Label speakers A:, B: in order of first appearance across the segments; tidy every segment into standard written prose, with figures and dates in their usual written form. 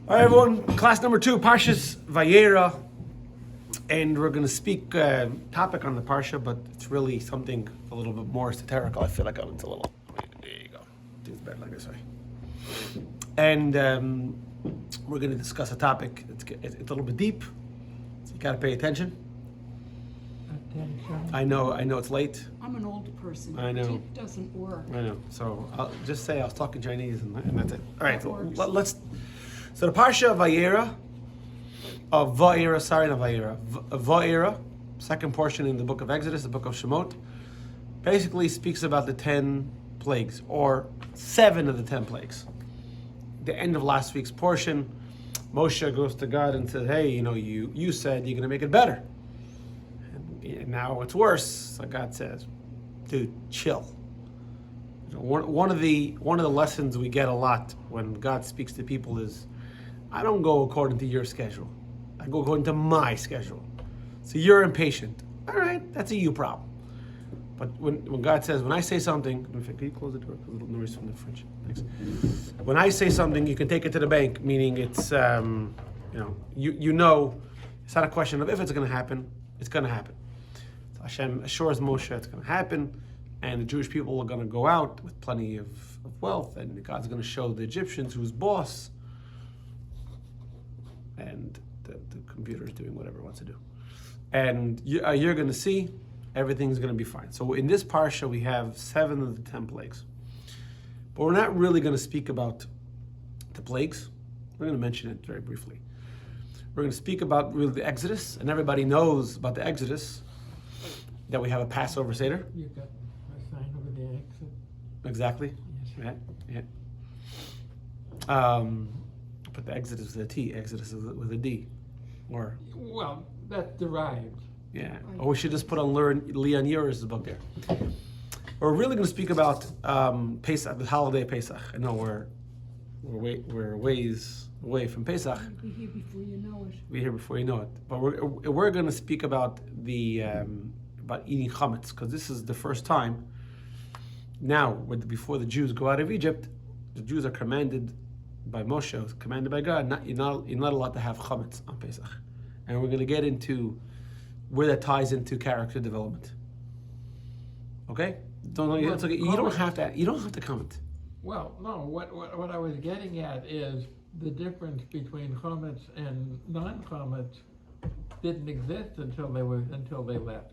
A: All right, everyone. Class number 2, Parshat Vaeira, and we're going to speak topic on the Parsha, but it's really something a little bit more esoteric. I feel like I'm into a little. There you go. Do it better like this way. And we're going to discuss a topic. It's a little bit deep, so you got to pay attention. I know it's late.
B: I'm an old person.
A: I know.
B: It doesn't work.
A: I know. So I'll just say I was talking Chinese, and that's it. All right.
B: That
A: So
B: works.
A: let's. So the Parsha of Vaeira, Vaeira, second portion in the book of Exodus, the book of Shemot, basically speaks about the 10 plagues, or 7 of the 10 plagues. The end of last week's portion, Moshe goes to God and says, "Hey, you said you're going to make it better, and now it's worse." So God says, "Dude, chill." One of the lessons we get a lot when God speaks to people is, I don't go according to your schedule. I go according to my schedule. So you're impatient. All right, that's a you problem. But when God says, when I say something, can you close the door? A little noise from the fridge. Thanks. When I say something, you can take it to the bank, meaning it's, it's not a question of if it's going to happen, it's going to happen. So Hashem assures Moshe it's going to happen, and the Jewish people are going to go out with plenty of wealth, and God's going to show the Egyptians who's boss, and the computer is doing whatever it wants to do. And you're going to see everything's going to be fine. So in this parsha, we have 7 of the 10 plagues. But we're not really going to speak about the plagues. We're going to mention it very briefly. We're going to speak about really the Exodus, and everybody knows about the Exodus, that we have a Passover Seder.
C: You got a sign over the exit.
A: Exactly.
C: Yes.
A: Yeah. But the Exodus with a T, Exodus with a D. Or,
C: Well, that's derived.
A: yeah. Or we should just put on Leon Ur's book there. We're really going to speak about Pesach, the holiday Pesach. I know we're ways away from Pesach.
B: You'll be here before you know it.
A: We're here before you know it. But we're going to speak about about eating chametz, because this is the first time now, before the Jews go out of Egypt, the Jews are commanded by Moshe, commanded by God, you're not allowed to have chametz on Pesach. And we're going to get into where that ties into character development. Okay? It's okay. You don't have to comment.
C: Well, no, what I was getting at is the difference between chametz and non-chametz didn't exist until they left.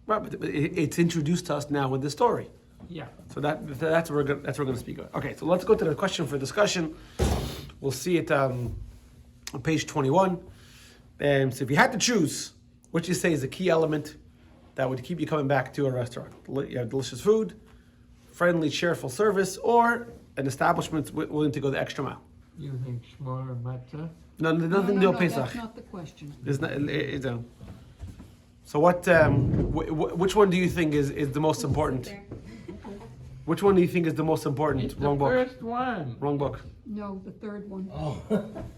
A: Right, but it's introduced to us now with the story.
C: Yeah.
A: So that's what we're going to speak about. Okay, so let's go to the question for discussion. We'll see it on page 21. So if you had to choose, what you say is the key element that would keep you coming back to a restaurant? You have delicious food, friendly, cheerful service, or an establishment willing to go the extra mile?
C: Using smaller matzah.
A: No, nothing to do with Pesach.
B: That's not the question.
A: So which one do you think is the most important? Which one do you think is the most important?
C: It's
A: Wrong
C: the
A: book.
C: first one.
A: Wrong book.
B: No, the third one.
D: Oh.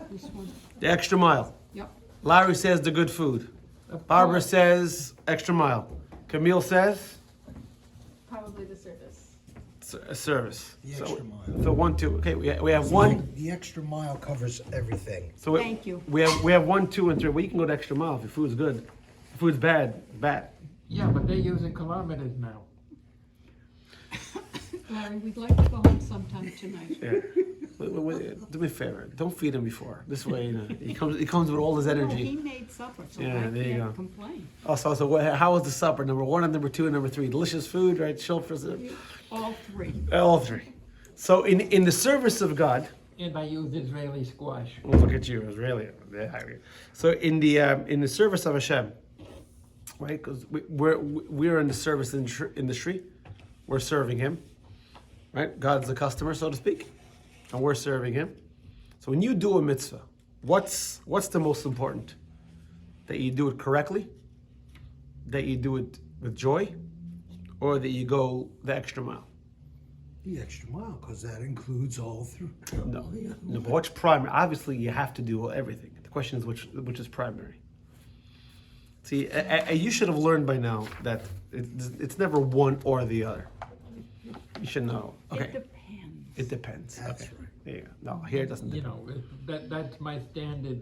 B: This one.
A: The extra mile.
B: Yep.
A: Larry says the good food.
C: Of
A: Barbara
C: course.
A: says extra mile. Camille says
E: Probably the service.
A: service.
D: The extra mile.
A: So 1, 2. Okay, we have 1.
D: The extra mile covers everything.
A: So
B: Thank you.
A: We have 1, 2, and 3. Well, you can go the extra mile if your food's good. If food's bad.
C: Yeah, but they're using kilometers now.
B: Larry, we'd like to go home sometime tonight.
A: Yeah. Do me a favor. Don't feed him before. This way, he comes with all his
B: No, he
A: energy.
B: made supper, so
A: Yeah,
B: I
A: there you go.
B: can't complain.
A: How was the supper? Number 1 and number 2 and number 3. Delicious food, right?
B: All 3.
A: All 3. So in the service of God.
C: And I used Israeli squash.
A: Oh, look at you, Israeli. So in the service of Hashem, right? Because we're in the service industry. We're serving Him, right? God's the customer, so to speak, and we're serving Him. So when you do a mitzvah, what's the most important? That you do it correctly, that you do it with joy, or that you go the extra mile?
D: The extra mile, because that includes all through.
A: No, but what's primary? Obviously, you have to do everything. The question is which is primary. See, you should have learned by now that it's never one or the other. You should know. Okay.
B: It depends.
A: It depends.
D: That's
A: Okay.
D: right.
A: Yeah, no, here it doesn't.
C: You know, that's my standard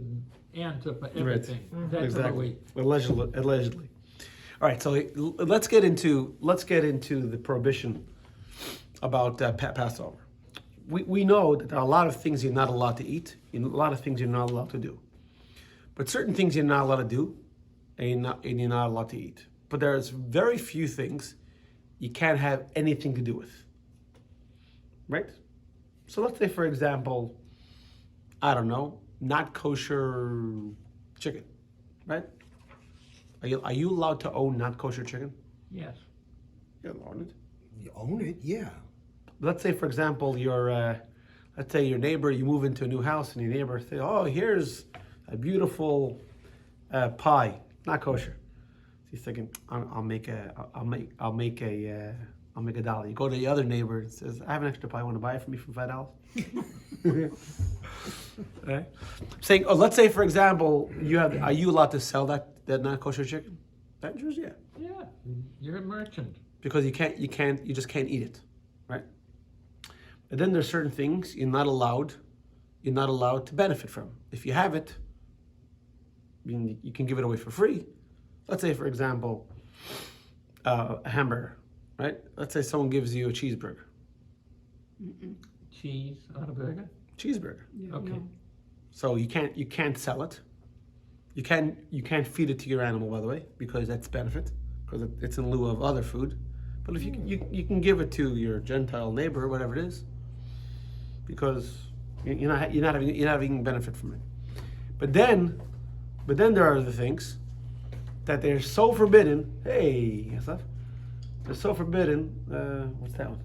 C: answer for everything.
A: Right.
C: That's
A: Exactly. Allegedly. All right, so let's get into the prohibition about Passover. We know that there are a lot of things you're not allowed to eat, and a lot of things you're not allowed to do. But certain things you're not allowed to do, and you're not allowed to eat. But there's very few things you can't have anything to do with. Right? So let's say, for example, I don't know, not kosher chicken, right? Are you allowed to own not kosher chicken?
C: Yes.
A: You're allowed it.
D: You own it, yeah.
A: Let's say, for example, let's say your neighbor, you move into a new house, and your neighbor say, "Oh, here's a beautiful pie, not kosher." So he's thinking, "I'll make a dollar." You go to the other neighbor and says, "I have an extra pie. Want to buy it for me for $5?" Right? Saying, let's say, for example, are you allowed to sell that not kosher chicken? That Jews, yeah.
C: Yeah. You're a merchant.
A: Because you just can't eat it, right? And then there's certain things you're not allowed to benefit from. If you have it, you can give it away for free. Let's say, for example, a hamburger, right? Let's say someone gives you a cheeseburger.
C: Cheese on a burger?
A: Cheeseburger.
B: Yeah,
C: Okay.
B: no.
A: So you can't sell it. You can't feed it to your animal, by the way, because that's benefit, because it's in lieu of other food. But if you can give it to your Gentile neighbor, whatever it is, because you're not having benefit from it. But then there are the things that they're so forbidden. Hey, Yosef, they're so forbidden. What's that one?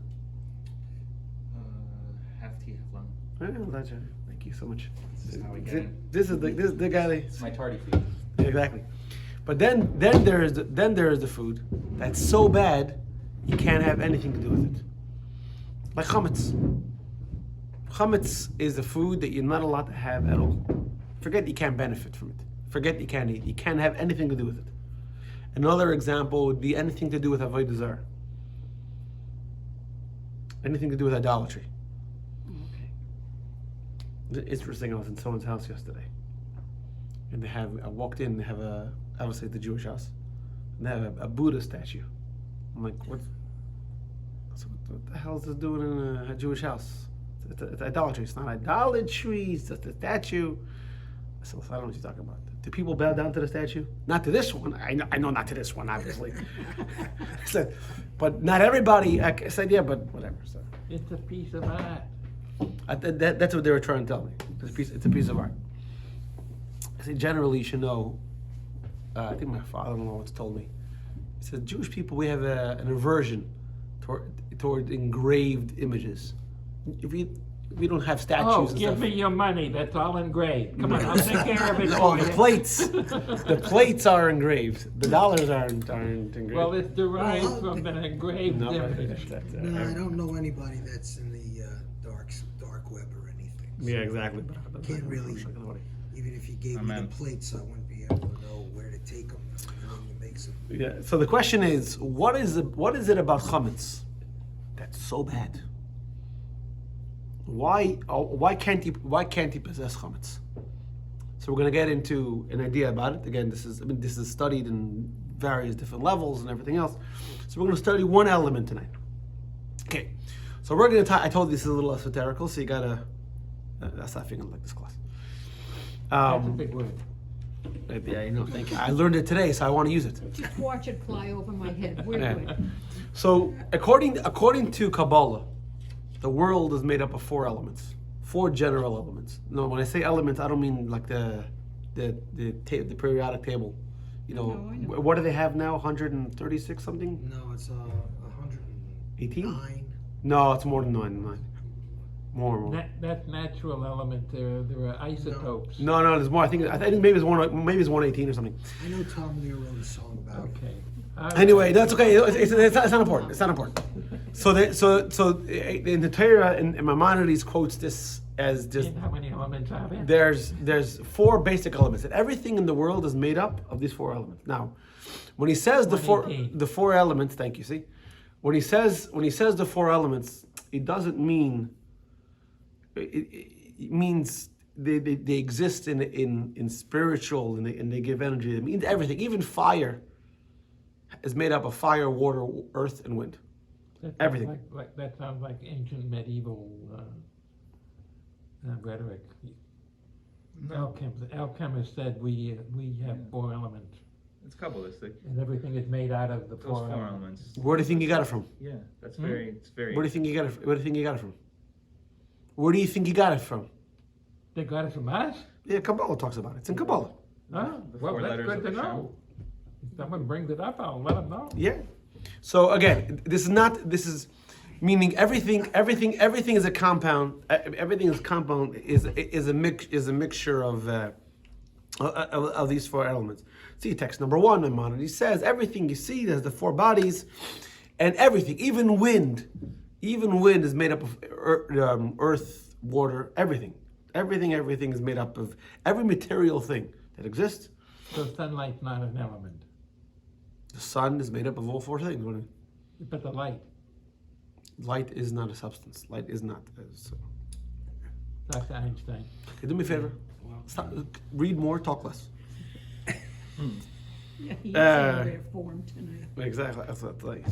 F: Half tea, half lemon.
A: Well, that's it. Thank you so much.
F: This is how we get it.
A: This is the guy.
F: It's my tardy food.
A: Exactly. But then there is the food that's so bad you can't have anything to do with it. Like chametz. Chametz is a food that you're not allowed to have at all. Forget you can't benefit from it. Forget you can't eat. You can't have anything to do with it. Another example would be anything to do with avodah zarah. Anything to do with idolatry. It's interesting, I was in someone's house yesterday, and I walked in, they have obviously the Jewish house, and they have a Buddha statue. I'm like, what the hell is this doing in a Jewish house? It's idolatry. It's not idolatry, it's just a statue. So I don't know what you're talking about. Do people bow down to the statue? Not to this one. I know not to this one, obviously. I said, but not everybody. I said, yeah, but whatever. So.
C: It's a piece of art.
A: That's what they were trying to tell me. It's a piece of art. I said, generally, you should know. I think my father-in-law once told me. He said, Jewish people, we have an aversion toward engraved images. If we don't have statues.
C: Oh,
A: and
C: give
A: stuff.
C: me your money. That's all engraved. Come on, I'll take care of it
A: Oh,
C: for
A: the
C: you.
A: plates. The plates are engraved. The dollars aren't engraved.
C: Well, it's derived from an engraved
A: No,
C: image.
D: No, I don't know anybody that's in the dark web or anything. So
A: Yeah, exactly.
D: Can't really, even if you gave me the
F: Amen.
D: plates, I wouldn't be able to know where to take them and everything that makes them.
A: Yeah. So the question is, what is it about chametz that's so bad? Why can't he possess chametz? So we're going to get into an idea about it. Again, this is studied in various different levels and everything else. So we're going to study one element tonight. Okay. So we're going to. I told you this is a little esoterical, so you gotta. That's not feeling like this class.
C: That's a big word.
A: Yeah, I know. Thank you. I learned it today, so I want to use it.
B: Just watch it fly over my head. We're
A: Yeah.
B: good.
A: So according to Kabbalah, the world is made up of four elements, four general elements. No, when I say elements, I don't mean like the periodic table. You know,
B: No, I know.
A: what do they have now? 136 something?
D: No, it's
A: 18?
D: 109.
A: No, it's more than nine. More.
C: That's natural element. There are isotopes.
A: No, there's more. I think maybe it's 118 or something.
D: I know Tom Lear wrote a song about it.
C: Okay. All right.
A: Anyway, that's okay. It's not important. It's not important. So in the Torah, and Maimonides quotes this as just
C: How many elements are there?
A: there's four basic elements, and everything in the world is made up of these four elements. Now, when he says the
C: 118.
A: four elements, thank you. See, when he says the four elements, it doesn't mean it means they exist in spiritual and they give energy. It means everything. Even fire is made up of fire, water, earth, and wind.
C: That sounds
A: Everything.
C: That sounds like ancient medieval rhetoric. Alchemists said we have four elements,
F: It's Kabbalistic.
C: and everything is made out of the
F: Those
C: four
F: four
C: elements.
F: elements.
A: Where do you think you got it from?
F: Yeah, that's
C: Hmm?
F: it's very.
A: Where do you think you got it? Where do you think you got it from? Where do you think you got it from?
C: They got it from us?
A: Yeah, Kabbalah talks about it. It's in Kabbalah.
C: Oh,
F: The
C: well,
F: four
C: that's
F: letters
C: good
F: of
C: to
F: Hashem.
C: know. If someone brings it up, I'll let them know.
A: Yeah. So again, this is meaning everything is a compound. Everything is compound is a mixture of these four elements. See text number 1, Maimonides. He says everything you see has the four bodies, and everything, even wind is made up of earth, water, everything. Everything is made up of every material thing that exists.
C: So sunlight's not an element,
A: The sun is made up of all four things.
C: but the light,
A: Light is not a substance. Light is not.
C: that's Einstein.
A: Okay, do me a favor. Stop, read more, talk less.
B: Yeah, he's in rare form tonight.
A: Exactly. That's like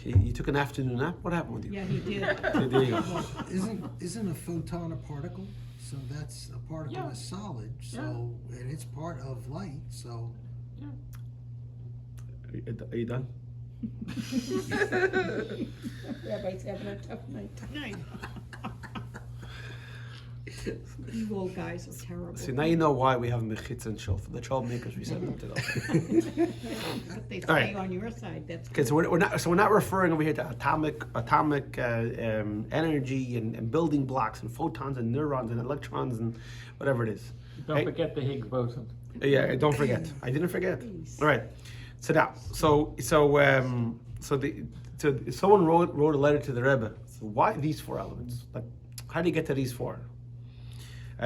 A: you took an afternoon nap. What happened with you?
B: Yeah, he did.
A: Okay, there you go.
D: Isn't a photon a particle? So that's a particle
C: Yeah.
D: is solid. So and it's part of light. So
A: Are you done?
B: Rabbi's having a tough night tonight. You old guys are terrible.
A: See, now you know why we have mechitza and shofar. The troublemakers we send them to them.
B: But they
A: All right.
B: stay on your side, that's
A: Okay, so we're not referring over here to atomic energy and building blocks and photons and neurons and electrons and whatever it is.
C: Don't
A: Hey.
C: forget the Higgs boson.
A: Yeah, don't forget. I didn't forget. All right. So now, someone wrote a letter to the Rebbe. So why these four elements? Like, how do you get to these four?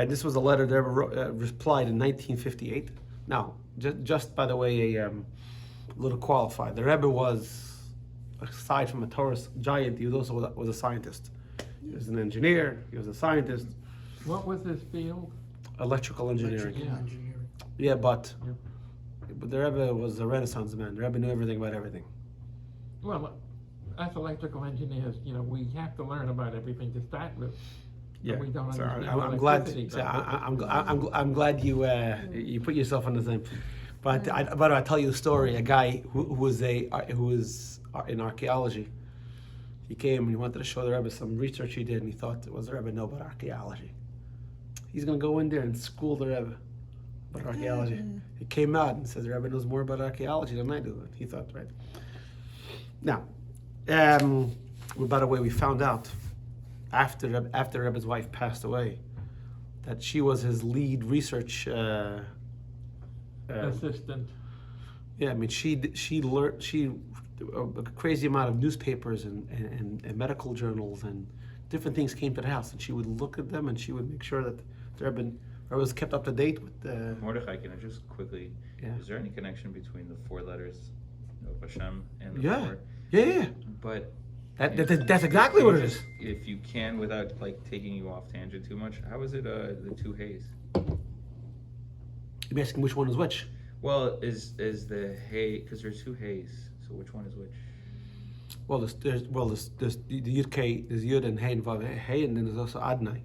A: This was a letter the Rebbe replied in 1958. Now, just by the way, a little qualified. The Rebbe was, aside from a Torah giant, he was also was a scientist. He was an engineer. He was a scientist.
C: What was this field?
A: Electrical engineering.
D: electrical engineering.
A: Yeah, but the Rebbe was a Renaissance man. The Rebbe knew everything about everything.
C: Well, as electrical engineers, we have to learn about everything to start with.
A: Yeah,
C: We don't
A: so
C: understand
A: I'm glad.
C: electricity,
A: So
C: but-
A: I'm glad you put yourself on the same. But I'll tell you a story. A guy who was in archaeology. He came and he wanted to show the Rebbe some research he did, and he thought, "Was the Rebbe know about archaeology? He's gonna go in there and school the Rebbe about archaeology." He came out and says, "The Rebbe knows more about archaeology than I do." And he thought, right. Now, by the way, we found out after Rebbe's wife passed away that she was his lead research.
C: Assistant.
A: Yeah, I mean, she learned a crazy amount of newspapers and medical journals and different things came to the house, and she would look at them and she would make sure that the Rebbe was kept up to date with the.
F: Mordechai, can I just quickly?
A: Yeah.
F: Is there any connection between the four letters of Hashem and the
A: Yeah.
F: four?
A: Yeah.
F: But
A: That's exactly what it is.
F: If you can, without taking you off tangent too much, how is it the two hays?
A: You're asking which one is which.
F: Well, is the hay, because there's two hays, so which one is which?
A: Well, there's the Yud K, there's Yud and Hey and Vav Hey, and then there's also Adnai.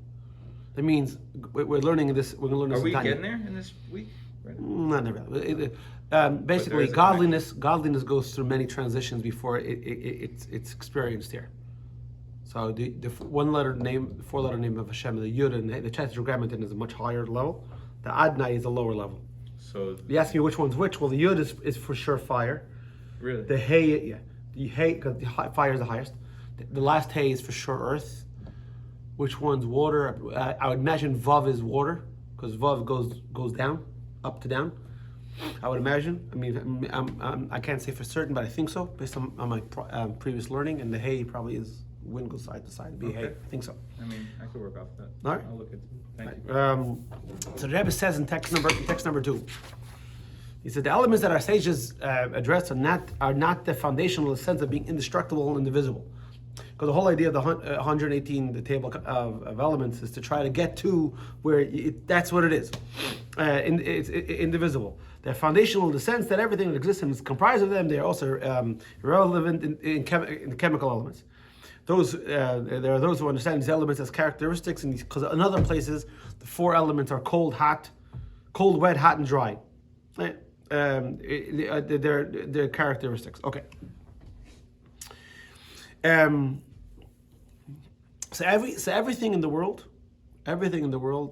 A: That means we're learning this. We're going to learn this.
F: Are we
A: in Tanya.
F: getting there in this week? Right.
A: Not really. Basically,
F: there is a
A: godliness goes through many transitions before it's experienced here. So the four-letter name of Hashem, the Yud and the Tetragrammaton is a much higher level. The Adnai is a lower level.
F: So
A: You ask me which one's which? Well, the Yud is for sure fire.
F: really,
A: The Hey, yeah, the Hey, because fire is the highest. The last Hey is for sure earth. Which one's water? I would imagine Vav is water, because Vav goes down, up to down. I would imagine. I mean, I can't say for certain, but I think so, based on my previous learning. And the Hey probably is wind goes side to side. It'd be Hey.
F: Okay.
A: I think so.
F: I mean, I could work off that.
A: All right.
F: I'll look at. Thank you.
A: So the Rebbe says in text number 2. He said the elements that our sages address are not the foundational sense of being indestructible and indivisible. Because the whole idea of the 118, the table of elements, is to try to get to where that's what it is. It's indivisible. They're foundational in the sense that everything that exists is comprised of them. They are also relevant in chemical elements. There are those who understand these elements as characteristics, because in other places, the four elements are cold, wet, hot, and dry. They're characteristics. Okay. So everything in the world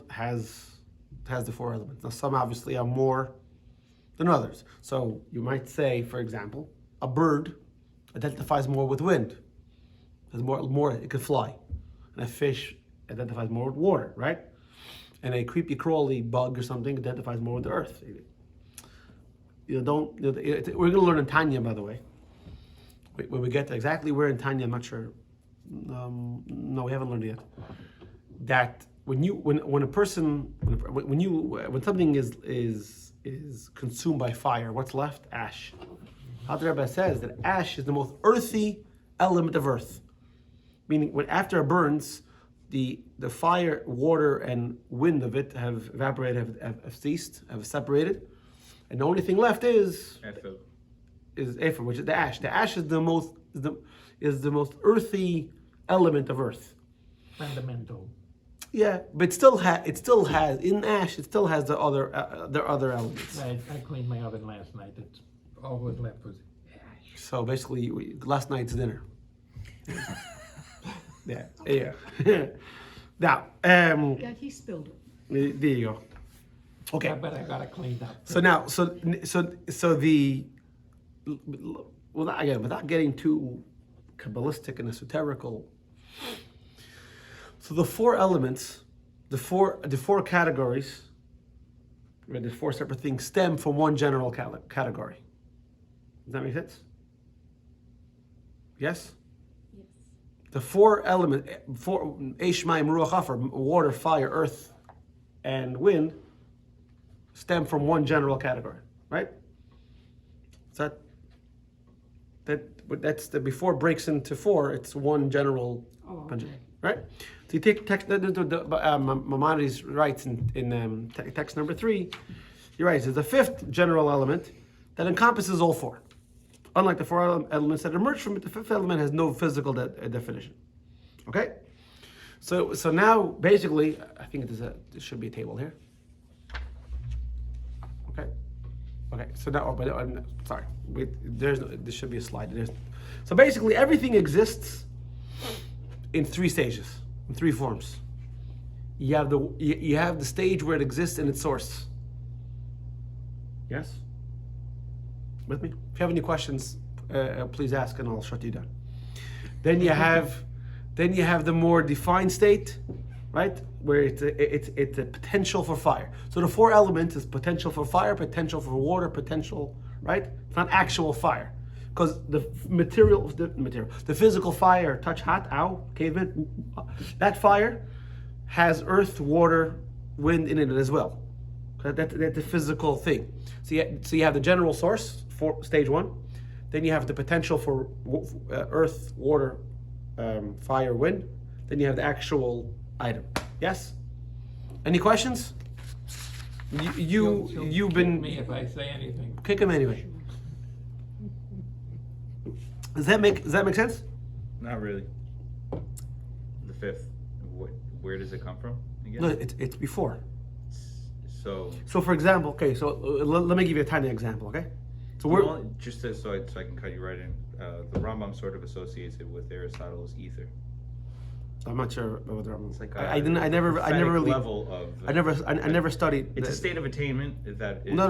A: has the four elements. Now, some obviously are more than others. So you might say, for example, a bird identifies more with wind. There's more it can fly, and a fish identifies more with water, right? And a creepy crawly bug or something identifies more with the earth. We're going to learn in Tanya, by the way. When we get to exactly where in Tanya, I'm not sure. No, we haven't learned it yet. That when something is consumed by fire, what's left? Ash. Alter Rebbe says that ash is the most earthy element of earth. Meaning, after it burns, the fire, water, and wind of it have evaporated, have ceased, have separated, and the only thing left is Ephah, which is the ash. The ash is the most earthy element of earth.
C: Fundamental.
A: Yeah, but it still has in ash. It still has the other elements.
C: I cleaned my oven last night. It's all was left was ash.
A: So basically, last night's dinner. Yeah. Now,
B: Yeah, he spilled it.
A: there you go. Okay.
C: But I got it cleaned up.
A: So now, without getting too Kabbalistic and esoterical. So the four elements, the four categories, right, the four separate things stem from one general category. Does that make sense? Yes?
E: Yes.
A: The four elements, Eish, Mayim, Ruach, Afar, water, fire, earth, and wind, stem from one general category, right? Is that's the before it breaks into four. It's one general,
B: Okay.
A: right? So you take text. Maimonides writes in text number 3. He writes, "There's a fifth general element that encompasses all four. Unlike the four elements that emerge from it, the fifth element has no physical definition." Okay. So now basically, I think there should be a table here. Okay, so now, sorry, there should be a slide. So basically, everything exists in 3 stages, in 3 forms. You have the stage where it exists in its source. Yes? With me? If you have any questions, please ask and I'll shut you down. Then you have the more defined state, right? Where it's a potential for fire. So the 4 elements is potential for fire, potential for water, potential, right? It's not actual fire. Because the physical fire, touch hot, ow, caveman, that fire has earth, water, wind in it as well. That's the physical thing. So you have the general source for stage 1. Then you have the potential for earth, water, fire, wind. Then you have the actual item. Yes? Any questions? You've been
C: me if I say anything.
A: kick him anyway. Does that make sense?
F: Not really. The fifth. Where does it come from again?
A: No, it's before.
F: So
A: For example, okay. So let me give you a tiny example. Okay. So
F: so I can cut you right in. The Rambam sort of associates it with Aristotle's ether.
A: I'm not sure about the Rambam.
F: It's like
A: I never really.
F: level of.
A: I never studied.
F: It's a state of attainment that is
A: No,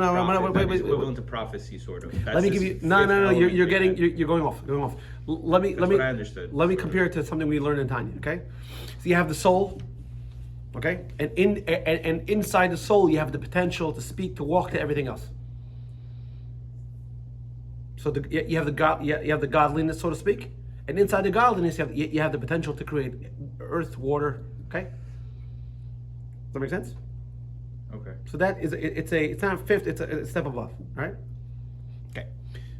A: wait,
F: equivalent to prophecy, sort of.
A: Let me give you. No. You're going off. Let me.
F: What I understood.
A: Let me compare it to something we learned in Tanya. Okay. So you have the soul. Okay, and inside the soul you have the potential to speak, to walk, to everything else. So you have the godliness, so to speak, and inside the godliness you have the potential to create earth, water. Okay, does that make sense?
F: Okay.
A: So that is it's not a fifth; it's a step above, right? Okay.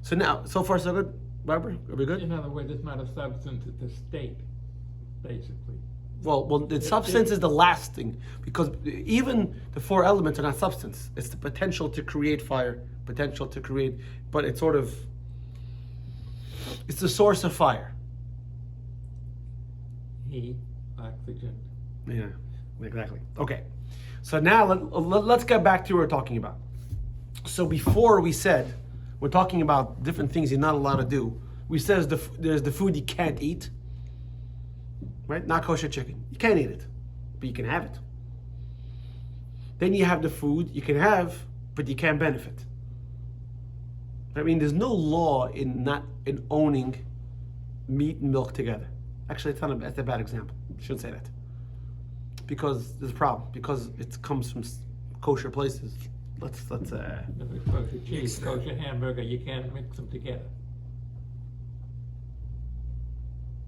A: So now, so far so good. Barbara? Are we good?
C: In other words, it's not a substance, it's a state, basically.
A: Well, the substance is the last thing, because even the four elements are not substance. It's the potential to create fire, but it's sort of, it's the source of fire.
C: Heat, oxygen.
A: Yeah, exactly. Okay, so now let's get back to what we're talking about. So before we said, we're talking about different things you're not allowed to do. We said there's the food you can't eat, right? Not kosher chicken. You can't eat it, but you can have it. Then you have the food you can have, but you can't benefit. I mean, there's no law in owning meat and milk together. Actually, that's a bad example. I shouldn't say that. Because there's a problem. Because it comes from kosher places. Let's
C: If it's kosher cheese, kosher hamburger, you can't mix them together.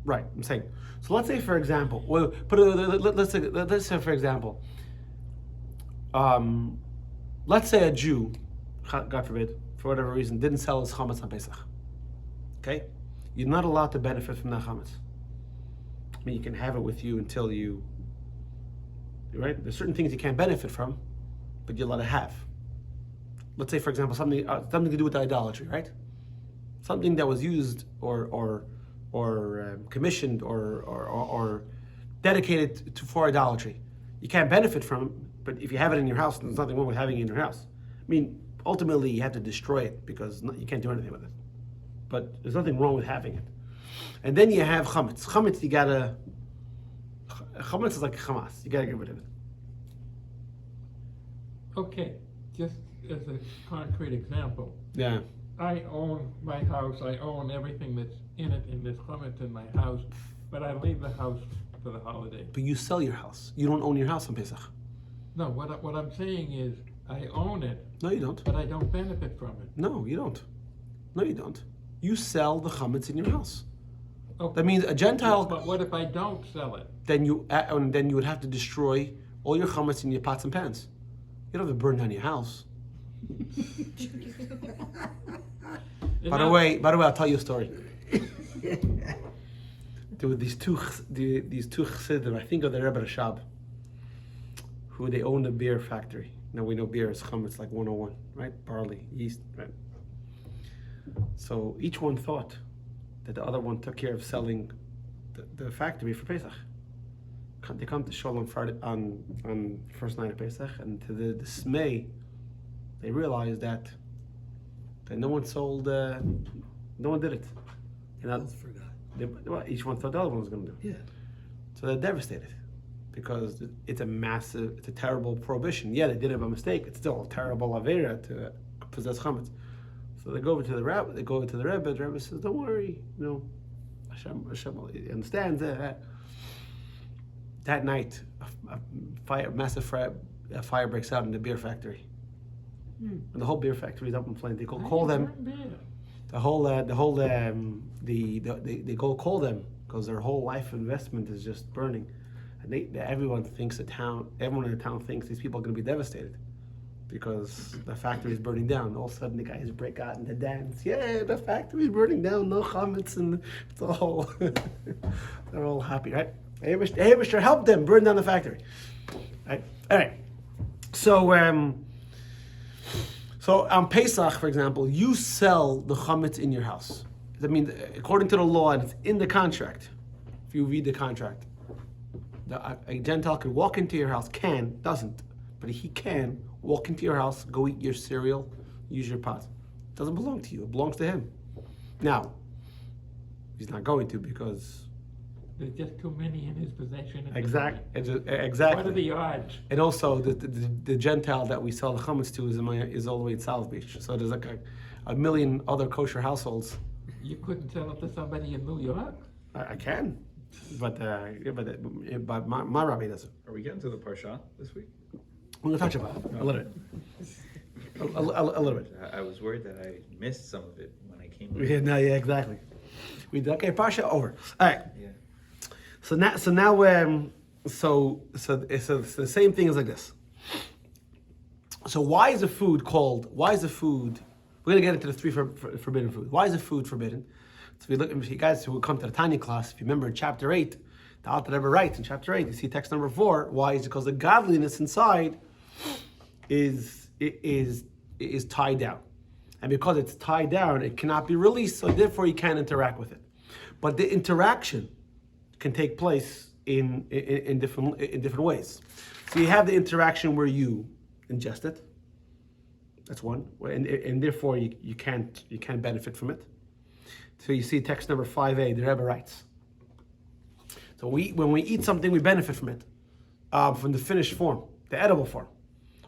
A: right. I'm saying. So let's say, for example, let's say for example, let's say a Jew, God forbid, for whatever reason, didn't sell his chametz on Pesach. Okay, you're not allowed to benefit from that chametz. I mean, you can have it with you until you. Right? There's certain things you can't benefit from, but you're allowed to have. Let's say, for example, something to do with idolatry, right? Something that was used or commissioned or dedicated for idolatry. You can't benefit from it, but if you have it in your house, there's nothing wrong with having it in your house. I mean, ultimately, you have to destroy it because you can't do anything with it. But there's nothing wrong with having it. And then you have chametz. Chametz, chametz is like chamas. You gotta get rid of it.
C: Okay, just as a concrete example,
A: Yeah.
C: I own my house, I own everything that's in it, in this chametz in my house, but I leave the house for the holiday.
A: But you sell your house. You don't own your house on Pesach.
C: No, what I'm saying is, I own it,
A: No, you don't.
C: but I don't benefit from it.
A: No, you don't. No, you don't. You sell the chametz in your house.
C: Okay.
A: That means a Gentile.
C: But what if I don't sell it?
A: Then you would have to destroy all your chametz in your pots and pans. You don't have to burn down your house. By the way, I'll tell you a story. There were these two chassidim, I think of the Rebbe Rashab, who they owned a beer factory. Now we know beer is chametz like 101, right? Barley, yeast, right? So each one thought that the other one took care of selling the factory for Pesach. They come to Shul on Friday on first night of Pesach, and to the dismay, they realized that no one sold, no one did it. You know,
D: Both forgot.
A: each one thought the other one was going to do.
D: Yeah.
A: So they're devastated because it's a terrible prohibition. Yeah, they did it by mistake. It's still a terrible Vaeira to possess chametz. So they go over to the rabbi. The Rebbe. The Rebbe says, "Don't worry, Hashem understands that." That night, a massive fire breaks out in the beer factory, and the whole beer factory is up in flames. They call them. They go call them because their whole life investment is just burning, and everyone in the town thinks these people are going to be devastated because the factory is burning down. All of a sudden, the guys break out into dance. Yeah, the factory is burning down. No chametz, and it's all they're all happy, right? Hey, Mr. Help them burn down the factory. Right? All right. So on Pesach, for example, you sell the chametz in your house. I mean, according to the law, and it's in the contract. If you read the contract, a Gentile can walk into your house. Doesn't, but he can walk into your house, go eat your cereal, use your pot. It doesn't belong to you. It belongs to him. Now, he's not going to because.
C: There's just too many in his possession.
A: Exactly.
C: What are the odds?
A: And also, the Gentile that we sell the chametz to is all the way in South Beach. So there's like a million other kosher households.
C: You couldn't sell it to somebody in New York?
A: I can, but my rabbi doesn't.
F: Are we getting to the Parshat this week?
A: We're gonna touch about it a little bit. A little bit.
F: I was worried that I missed some of it when I came.
A: Yeah, exactly. We did okay. Parshat over. All right.
F: Yeah.
A: So now, the same thing is like this. So why is the food? We're going to get into the three forbidden food. Why is the food forbidden? So if you guys who will come to the Tanya class, if you remember in chapter 8, the Alter Rebbe writes in chapter 8, you see text number 4, why is it? Because the godliness inside is tied down. And because it's tied down, it cannot be released, so therefore you can't interact with it. But the interaction can take place in different ways. So you have the interaction where you ingest it. That's one, and therefore you can't benefit from it. So you see text number 5a, the Rebbe writes. So when we eat something, we benefit from it, from the finished form, the edible form.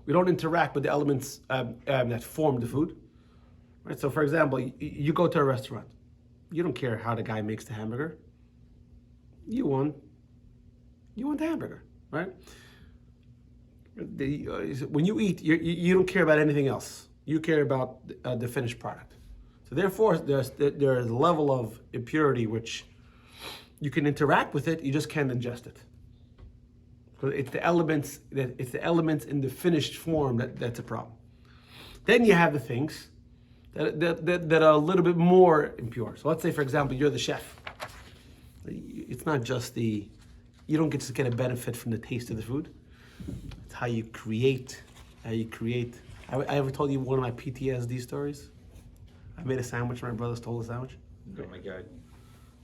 A: We don't interact with the elements that form the food. Right? So for example, you go to a restaurant. You don't care how the guy makes the hamburger. You want the hamburger, right? When you eat, you don't care about anything else. You care about the finished product. So therefore, there's a level of impurity which you can interact with it. You just can't ingest it. Because it's the elements in the finished form that's a problem. Then you have the things that are a little bit more impure. So let's say, for example, you're the chef. It's not just you don't just get a benefit from the taste of the food. It's how you create. I ever told you one of my PTSD stories? I made a sandwich, my brother stole the sandwich.
F: Oh my God.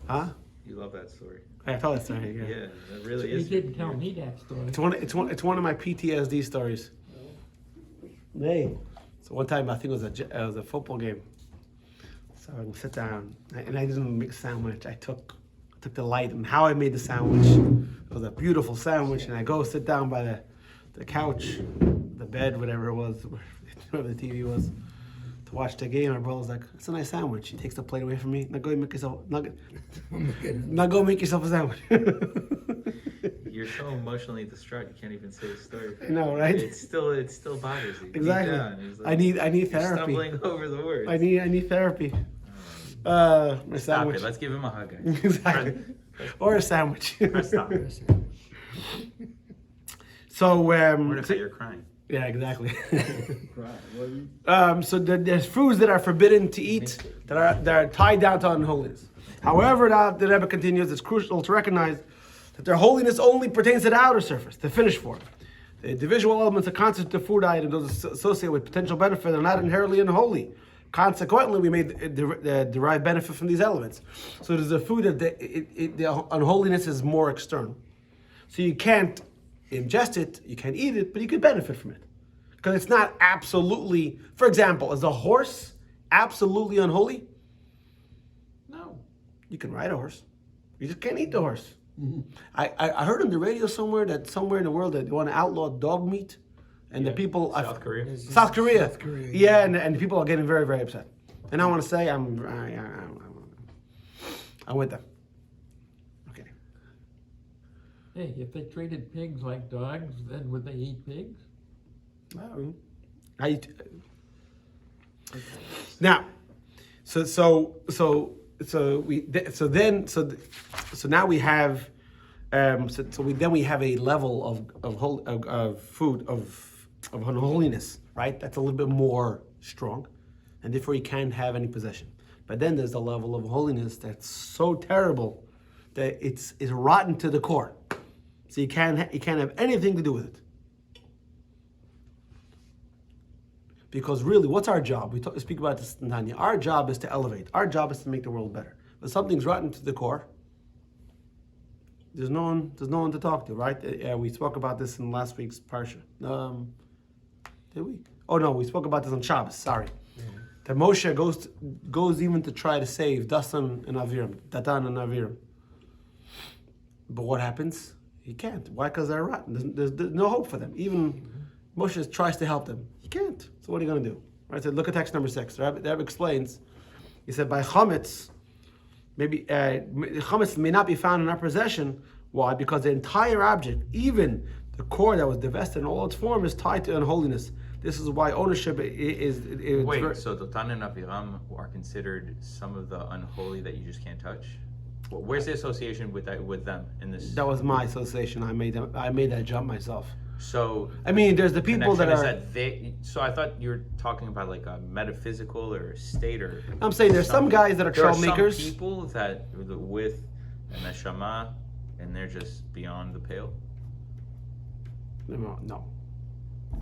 A: Huh?
F: You love that story.
A: I told that story, yeah.
F: Yeah, that really
C: You
F: is.
C: didn't tell me that story.
A: It's one of my PTSD stories. Hey. So one time, I think it was a football game. So I sit down, and I didn't make a sandwich. I took the light and how I made the sandwich. It was a beautiful sandwich, and I go sit down by the couch, the bed, whatever it was, wherever the TV was, to watch the game. My brother's like, "It's a nice sandwich." He takes the plate away from me. Now go make yourself a sandwich.
F: You're so emotionally distraught, you can't even say a story.
A: I know, right?
F: It still bothers you.
A: Exactly.
F: Deep down, it's like,
A: I need
F: you're
A: therapy.
F: stumbling over the words.
A: I need therapy. My
F: Stop
A: sandwich.
F: it. Let's give him a hug, guys.
A: Exactly. Or a sandwich.
F: Stop.
A: So
F: What if you're crying?
A: yeah, exactly. So there's foods that are forbidden to eat that are tied down to unholiness. However, the Rebbe continues, it's crucial to recognize that their holiness only pertains to the outer surface, the finished form. The individual elements that constitute the food item, those associated with potential benefit, are not inherently unholy. Consequently, we may derive benefit from these elements. So there's a food that the unholiness is more external. So you can't ingest it, you can't eat it, but you could benefit from it. Because it's not absolutely, for example, is a horse absolutely unholy?
C: No.
A: You can ride a horse. You just can't eat the horse. Mm-hmm. I heard on the radio somewhere that somewhere in the world that they want to outlaw dog meat. And the people...
F: South Korea.
A: South Korea.
D: South Korea,
A: Yeah, and the people are getting very, very upset. And I want to say I'm with them. Okay.
C: Hey, if they treated pigs like dogs, then would they eat pigs?
A: Now, so now we have we have a level of food of unholiness, right? That's a little bit more strong, and therefore you can't have any possession. But then there's a level of holiness that's so terrible that it's rotten to the core. So you can't have anything to do with it. Because really, what's our job? We speak about this in Tanya. Our job is to elevate. Our job is to make the world better. But something's rotten to the core. There's no one to talk to, right? We spoke about this in last week's Parshat. Did we? Oh no, we spoke about this on Shabbos. Sorry. Mm-hmm. That Moshe goes even to try to save Datan and Aviram. But what happens? He can't. Why? Because they're rotten. There's no hope for them. Even Moshe tries to help them. He can't. So what are you going to do? Right. So look at text number 6. The Rebbe explains. He said by chametz, maybe chametz may not be found in our possession. Why? Because the entire object, even the core that was divested in all its form, is tied to unholiness. This is why ownership is
F: Wait, so Datan and Aviram are considered some of the unholy that you just can't touch? Where's the association with them in this?
A: That was my association. I made that jump myself.
F: So
A: I mean, there's the people that
F: connection
A: are.
F: is they. So I thought you were talking about like a metaphysical or a state or.
A: I'm saying there's some guys that are
F: There are some
A: troublemakers.
F: people that with an neshama, and they're just beyond the pale.
A: No.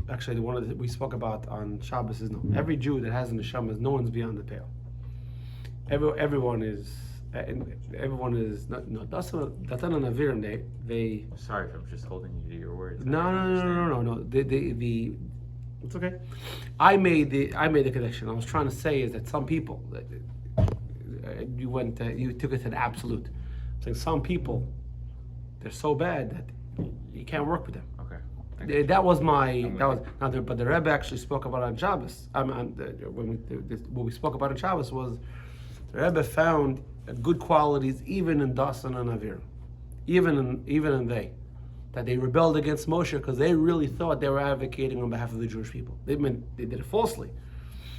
A: Actually, the one that we spoke about on Shabbos is no. Every Jew that has an neshama, no one's beyond the pale. Everyone is. Everyone is no. That's not an avirim. They.
F: Sorry if I'm just holding you to your words.
A: No. The it's okay. I made the connection. I was trying to say is that some people you took it to the absolute. I'm saying some people they're so bad that you can't work with them.
F: Okay.
A: That was but the Rebbe actually spoke about on Shabbos. What we spoke about on Shabbos was the Rebbe found good qualities even in Dasan and Avir, even in that they rebelled against Moshe because they really thought they were advocating on behalf of the Jewish people. They did it falsely.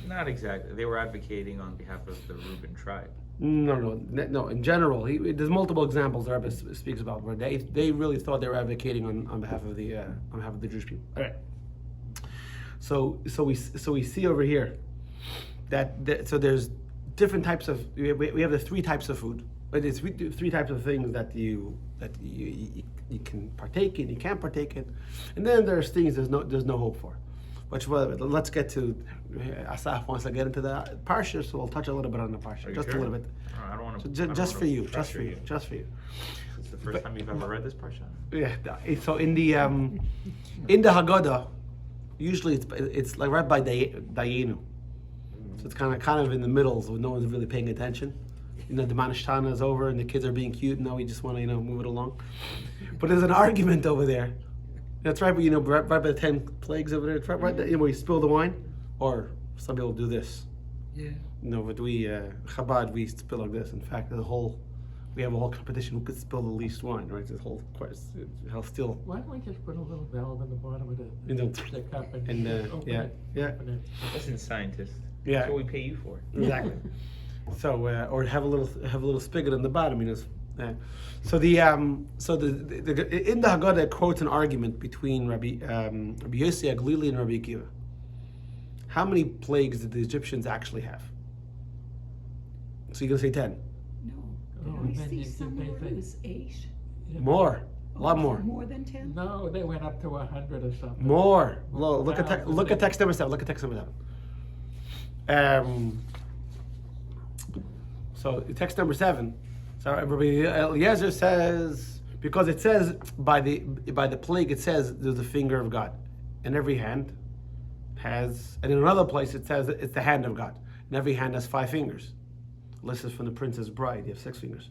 F: Not exactly. They were advocating on behalf of the Reuben tribe.
A: No. In general, there's multiple examples the Rebbe speaks about where they really thought they were advocating on behalf of the Jewish people. All right. So we see over here that so there's different types of we have the three types of food, but there's three types of things that you can partake in, you can't partake in, and then there's things there's no hope for. Let's get to Asaf wants to get into the Parshat, so we'll touch a little bit on the Parshat, just a little bit.
F: I don't want to.
A: Just for you. It's
F: the first time you've ever read this Parshat.
A: Yeah. So in the Haggadah, usually it's like right by Dayenu. So it's kind of in the middle, so no one's really paying attention. The Manishtana is over and the kids are being cute, and now we just want to move it along. But there's an argument over there. That's right, but right by the 10 plagues over there, it's right there, where you spill the wine, or some people do this.
D: Yeah.
A: But we Chabad we spill like this. In fact, we have a whole competition who could spill the least wine, right? This whole still.
C: Why don't we just put a little valve in the bottom of the cup
A: and
C: open
A: yeah.
C: it? Open it.
F: Listen, scientist.
A: Yeah.
F: That's what we pay you for.
A: Exactly. So or have a little spigot in the bottom, So the in the Haggadah it quotes an argument between Rabbi Yossi Aglili and Rabbi Akiva. How many plagues did the Egyptians actually have? So you're gonna say 10?
B: No.
C: Oh,
B: I
C: and then
B: see
C: you
B: somewhere
C: think
B: it was 8.
A: More, a lot more.
B: More than 10?
C: No, they went up to 100 or something.
A: More. Look at text number 7. Look at text number 7. So text number 7. So everybody, Eliezer says, because it says by the plague it says there's the finger of God, and every hand has, and in another place it says it's the hand of God, and every hand has 5 fingers. This is from the Princess Bride. You have 6 fingers.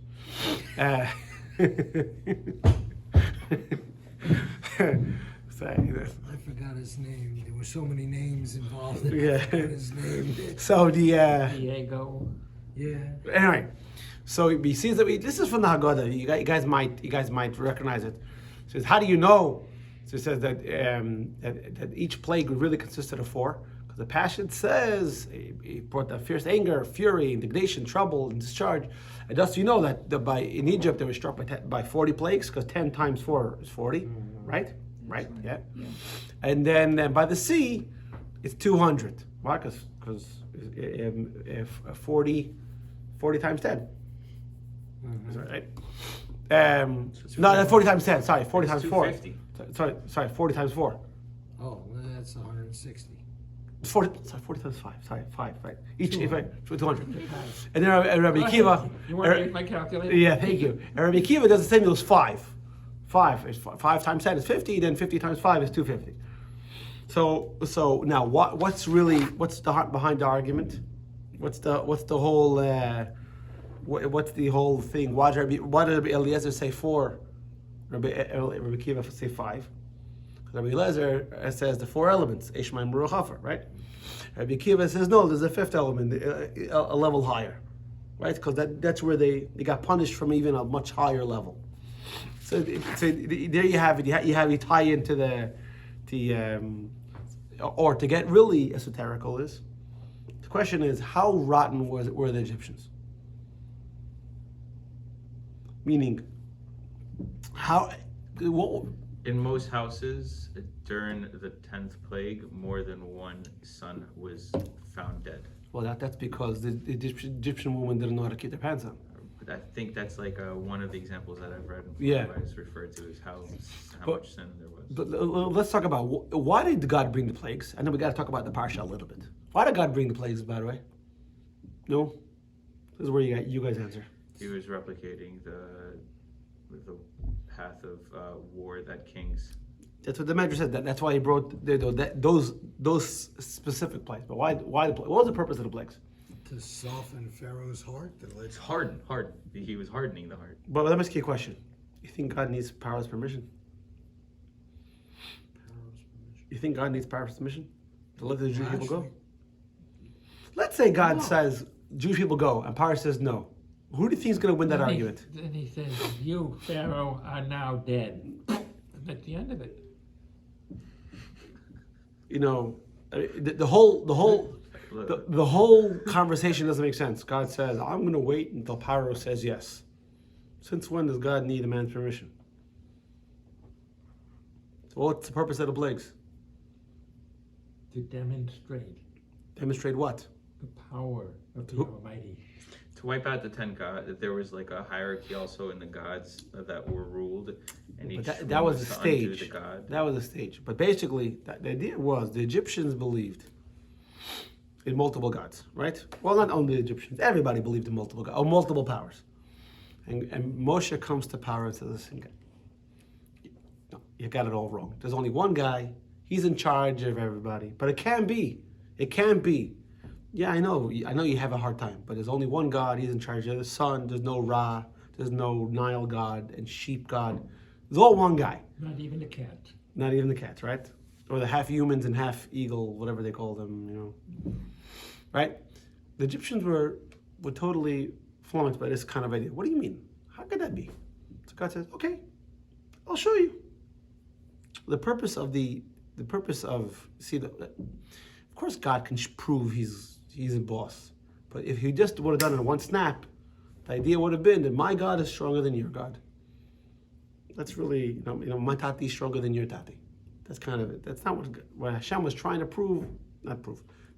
D: I forgot his name. There were so many names involved. I forgot his name.
A: So
C: Diego.
D: Yeah.
A: Anyway, so we see that this is from the Haggadah. You guys might recognize it. It says, how do you know? So it says that that each plague really consisted of 4. Because the Parshat says he brought the fierce anger, fury, indignation, trouble, and discharge. And thus you know that in Egypt they were struck by 40 plagues, because 10 times 4 is 40, right? Right. Yeah. And then by the sea, it's 200. Why? Because if 40 times 10. Is that right? No, that's 40 times 10. Sorry, 40 times 4.
F: 250.
A: Sorry, 40 times 4.
D: Oh, well, that's 160.
A: 40 times 5. Sorry, 5, right? Each, 200. And then Rabbi Akiva.
C: You want to use my calculator?
A: Yeah, thank you. And Rabbi Akiva does the same. It was 5. 5 times 10 is 50. Then 50 times 5 is 250. So now what's the heart behind the argument? What's the whole what's the whole thing? Why did Rabbi Eliezer say 4? Rabbi Akiva say 5? Because Rabbi Eliezer says the 4 elements, Eshmaim, Ruach, Hafer, right? Rabbi Akiva says no, there's a 5th element, a level higher, right? Because that's where they got punished from even a much higher level. So there you have it. You tie into or to get really esoterical is, the question is, how rotten were the Egyptians? Meaning,
F: In most houses, during the 10th plague, more than one son was found dead.
A: Well, that's because the Egyptian woman didn't know how to keep their pants on.
F: I think that's like one of the examples that I've read.
A: Yeah.
F: Rabbis referred to is how
A: But-
F: much sin there was.
A: But let's talk about why did God bring the plagues? And then we got to talk about the Parsha a little bit. Why did God bring the plagues, by the way? No? This is where you guys answer.
F: He was replicating the path of war that kings.
A: That's what the Medrash said. That's why he brought those specific plagues. But why the plague? What was the purpose of the plagues?
D: To soften Pharaoh's heart,
F: It's hardened. He was hardening the heart.
A: But let me ask you a question. You think God needs Pharaoh's permission? You think God needs Pharaoh's permission to let the Jewish people go? Let's say God says Jewish people go, and Pharaoh says no. Who do you think is going to win that argument?
C: Then he says, "You, Pharaoh, are now dead." And that's the end of it.
A: You know, the whole conversation doesn't make sense. God says, "I'm going to wait until Pharaoh says yes." Since when does God need a man's permission? So what's the purpose of the plagues?
C: To demonstrate
A: Demonstrate what?
C: the power of the
A: Who-
C: Almighty.
F: To wipe out the 10 gods, there was like a hierarchy also in the gods that were ruled, and each
A: But that
F: one
A: was the
F: to undo
A: stage.
F: the god.
A: That was the stage. But basically, the idea was the Egyptians believed in multiple gods, right? Well, not only the Egyptians. Everybody believed in multiple gods, or multiple powers. And Moshe comes to power and says, "Listen, no, you got it all wrong. There's only one guy. He's in charge of everybody. But it can be. It can be. Yeah, I know you have a hard time, but there's only one God. He's in charge of the sun. There's no Ra. There's no Nile God and sheep God. There's all one guy.
C: Not even the cat.
A: Not even the cats, right? Or the half humans and half eagle, whatever they call them, you know. Right? The Egyptians were totally flummoxed by this kind of idea. What do you mean? How could that be? So God says, okay, I'll show you. The purpose of of course God can prove he's a boss. But if he just would have done it in one snap, the idea would have been that my God is stronger than your God. That's really, you know, my tati is stronger than your tati. That's kind of it. That's not what Hashem was trying to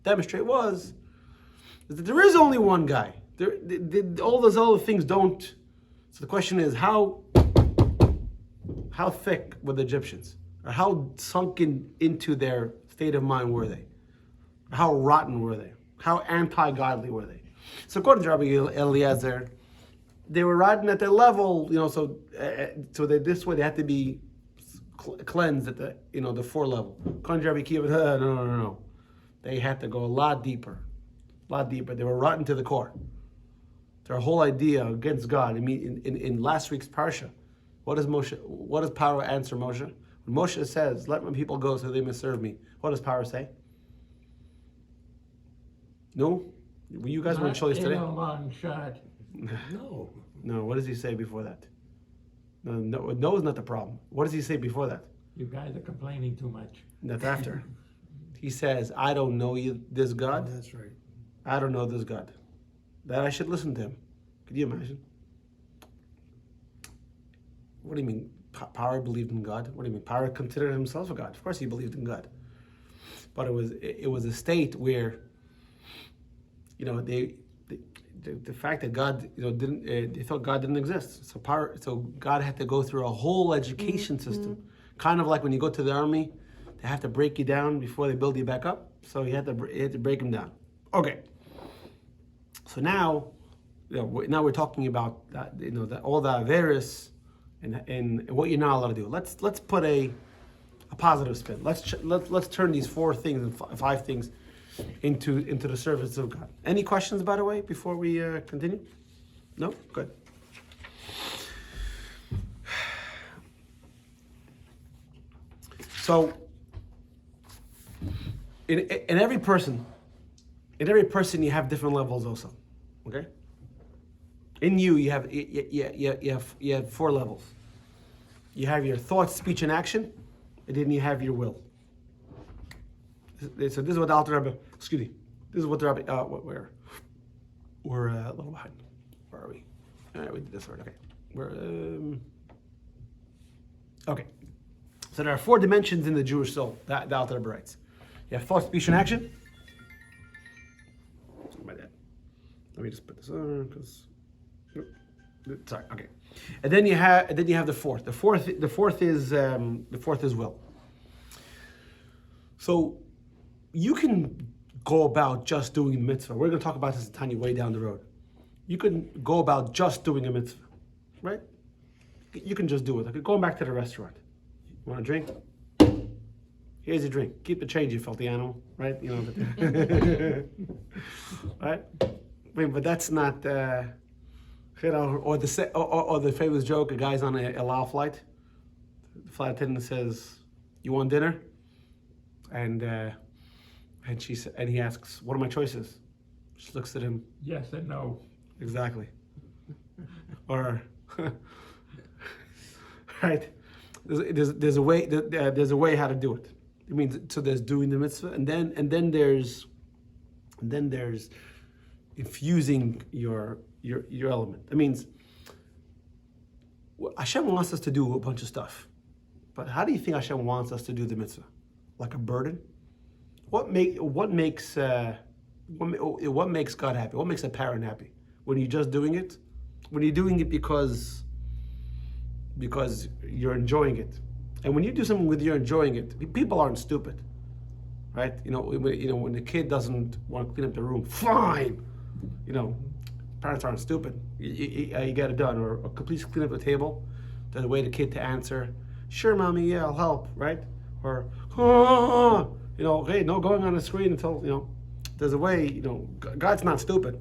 A: demonstrate was that there is only one guy. All those other things don't. So the question is, how thick were the Egyptians? Or how sunken into their state of mind were they? How rotten were they? How anti-godly were they? So according to Rabbi Eliezer, they were rotten at their level, you know. So this way they had to be cleansed at the 4 level. According to Rabbi Kiva, no. They had to go a lot deeper. They were rotten to the core. Their whole idea against God. I mean, in last week's parsha, what does Paro answer Moshe? When Moshe says, "Let my people go so they may serve me," what does Paro say? No, you guys weren't show this today.
C: Not in a long shot.
D: No.
A: No, what does he say before that? No is not the problem. What does he say before that?
C: You guys are complaining too much.
A: That's after. He says, "I don't know this God.
D: That's right.
A: I don't know this God. That I should listen to him." Could you imagine? What do you mean? Paro believed in God? What do you mean? Paro considered himself a God? Of course he believed in God. But it was a state where, you know, the fact that God, you know, they thought God didn't exist. So God had to go through a whole education system, kind of like when you go to the army, they have to break you down before they build you back up. So he had to break him down. Okay. So now, you know, now we're talking about that, you know, all the Vaeiras and what you're not allowed to do. Let's put a positive spin. Let's turn these 4 things and 5 things into the service of God. Any questions, by the way, before we continue? No? Good. So, in every person you have different levels also. Okay? In you have 4 levels. You have your thoughts, speech, and action, and then you have your will. So this is what the Alter Rebbe, excuse me, this is what the Rebbe, we're a little behind. Where are we? All right, we did this already. Okay. Okay. So there are 4 dimensions in the Jewish soul, the Alter Rebbe writes. You have thought, speech, and action. My dad. Let me just put this on because. Sorry. Okay. And then you have the fourth. The fourth is will. So you can go about just doing the mitzvah. We're going to talk about this a tiny way down the road. You can go about just doing a mitzvah, right? You can just do it. Like going back to the restaurant. You want a drink? Here's your drink. Keep the change, you filthy animal, right? You know, right? I mean, but that's not, or the famous joke: a guy's on a El Al flight. The flight attendant says, "You want dinner?" And he asks, "What are my choices?" She looks at him.
C: Yes and no.
A: Exactly. Or, right? There's a way how to do it. It means so there's doing the mitzvah, and then there's infusing your element. That means Hashem wants us to do a bunch of stuff, but how do you think Hashem wants us to do the mitzvah? Like a burden? What makes God happy? What makes a parent happy? When you're just doing it? When you're doing it because you're enjoying it. And when you do something with you're enjoying it, people aren't stupid, right? You know, when the kid doesn't want to clean up the room, fine. You know, parents aren't stupid. You get it done. Or please clean up the table. There's a way the kid to answer, sure, mommy, yeah, I'll help, right? Or, you know, hey, no going on the screen until, you know, there's a way, you know, God's not stupid.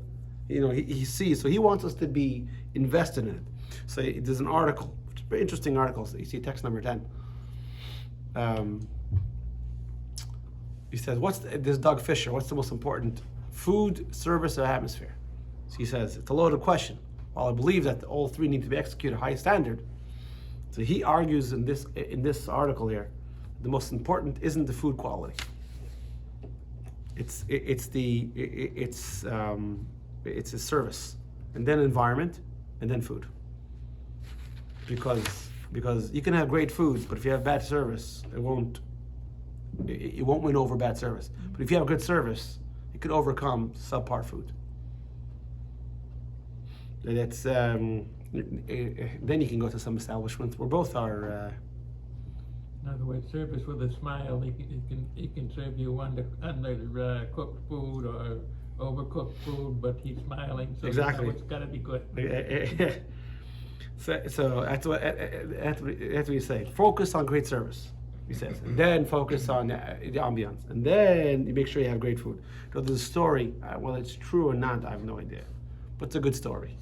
A: You know, he sees, so he wants us to be invested in it. So there's an article, it's a very interesting article. So you see text number 10. He says, this Doug Fisher, what's the most important? Food, service, or atmosphere? So he says, it's a loaded question. While I believe that all 3 need to be executed at a high standard, so he argues in this article here, the most important isn't the food quality. It's a service, and then environment, and then food. Because you can have great food, but if you have bad service, it won't win over bad service. But if you have good service, it can overcome subpar food. That's then you can go to some establishments where both are.
C: In other words, service with a smile. He can serve you undercooked food or overcooked food, but he's smiling, so
A: Exactly.
C: You know it's got to be good.
A: So that's what you say. Focus on great service, he says, and then focus on the ambiance, and then you make sure you have great food. So there's a story. Whether it's true or not, I have no idea, but it's a good story.